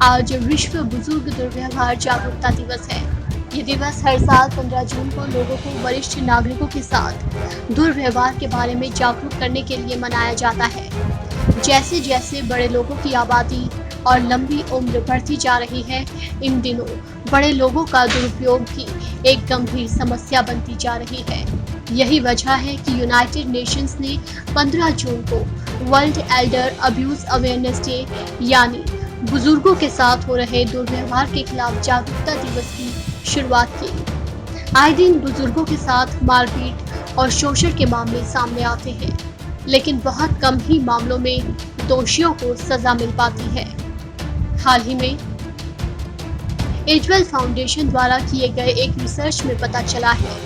आज विश्व बुजुर्ग दुर्व्यवहार जागरूकता दिवस है। ये दिवस हर साल 15 जून को लोगों को वरिष्ठ नागरिकों के साथ दुर्व्यवहार के बारे में जागरूक करने के लिए मनाया जाता है। जैसे जैसे बड़े लोगों की आबादी और लंबी उम्र बढ़ती जा रही है, इन दिनों बड़े लोगों का दुरुपयोग भी एक गंभीर समस्या बनती जा रही है। यही वजह है कि यूनाइटेड नेशंस ने 15 जून को world Elder abuse awareness day यानी बुजुर्गों के साथ हो रहे दुर्व्यवहार के खिलाफ जागरूकता दिवस की शुरुआत की। आए दिन बुजुर्गों के साथ मारपीट और शोषण के मामले सामने आते हैं, लेकिन बहुत कम ही मामलों में दोषियों को सजा मिल पाती है। हाल ही में एजवेल फाउंडेशन द्वारा किए गए एक रिसर्च में पता चला है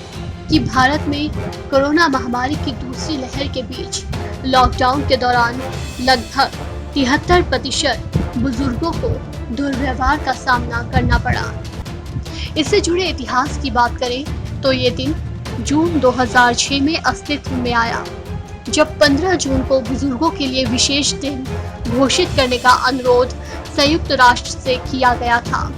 कि भारत में कोरोना महामारी की दूसरी लहर के बीच लॉकडाउन के दौरान लगभग 73% बुजुर्गों को दुर्व्यवहार का सामना करना पड़ा। इससे जुड़े इतिहास की बात करें तो ये दिन जून 2006 में अस्तित्व में आया, जब 15 जून को बुजुर्गों के लिए विशेष दिन घोषित करने का अनुरोध संयुक्त राष्ट्र से किया गया था।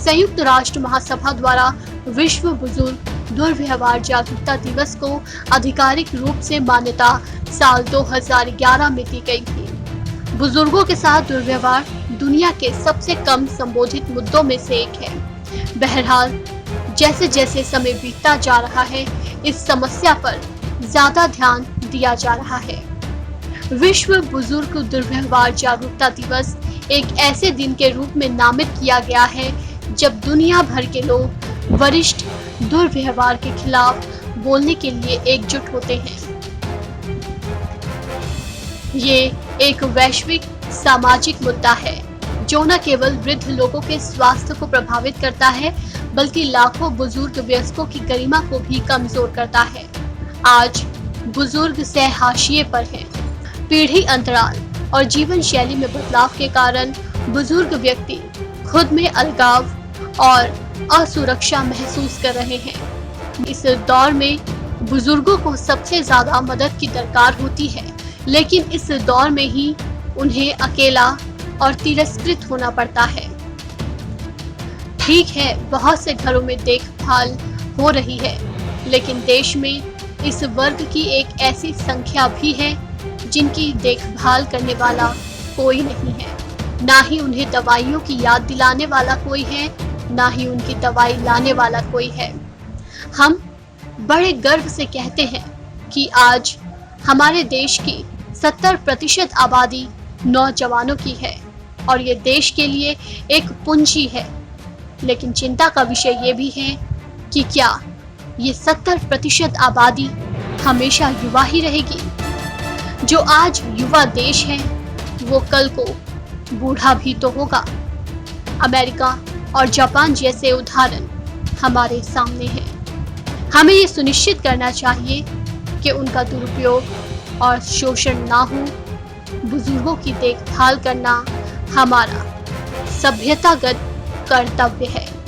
संयुक्त राष्ट्र महासभा द्वारा विश्व बुजुर्ग दुर्व्यवहार जागरूकता दिवस को आधिकारिक रूप से मान्यता साल 2011 में दी गई थी। बुजुर्गों के साथ दुर्व्यवहार दुनिया के सबसे कम संबोधित मुद्दों में से एक है। बहरहाल, जैसे जैसे समय बीतता जा रहा है, इस समस्या पर ज्यादा ध्यान दिया जा रहा है। विश्व बुजुर्ग दुर्व्यवहार जागरूकता दिवस एक ऐसे दिन के रूप में नामित किया गया है जब दुनिया भर के लोग वरिष्ठ दुर्व्यवहार के खिलाफ बोलने के लिए एकजुट होते हैं। ये एक वैश्विक सामाजिक मुद्दा है जो न केवल वृद्ध लोगों के स्वास्थ्य को प्रभावित करता है, बल्कि लाखों बुजुर्ग वयस्कों की गरिमा को भी कमजोर करता है। आज बुजुर्ग सह-हाशिए पर हैं। पीढ़ी अंतराल और जीवन शैली में बदलाव के कारण बुजुर्ग व्यक्ति खुद में अलगाव और असुरक्षा महसूस कर रहे हैं। इस दौर में बुजुर्गों को सबसे ज्यादा मदद की दरकार होती है, लेकिन इस दौर में ही उन्हें अकेला और तिरस्कृत होना पड़ता है। ठीक है, बहुत से घरों में देखभाल हो रही है, लेकिन देश में इस वर्ग की एक ऐसी संख्या भी है जिनकी देखभाल करने वाला कोई नहीं है। ना ही उन्हें दवाइयों की याद दिलाने वाला कोई है, ना ही उनकी दवाई लाने वाला कोई है। हम बड़े गर्व से कहते हैं कि आज हमारे देश की 70% आबादी नौजवानों की है और ये देश के लिए एक पूंजी है। लेकिन चिंता का विषय ये भी है कि क्या ये 70% आबादी हमेशा युवा ही रहेगी? जो आज युवा देश है, वो कल को बूढ़ा भी तो होगा। अमेरिका और जापान जैसे उदाहरण हमारे सामने हैं। हमें ये सुनिश्चित करना चाहिए कि उनका दुरुपयोग और शोषण ना हो। बुजुर्गों की देखभाल करना हमारा सभ्यतागत कर्तव्य है।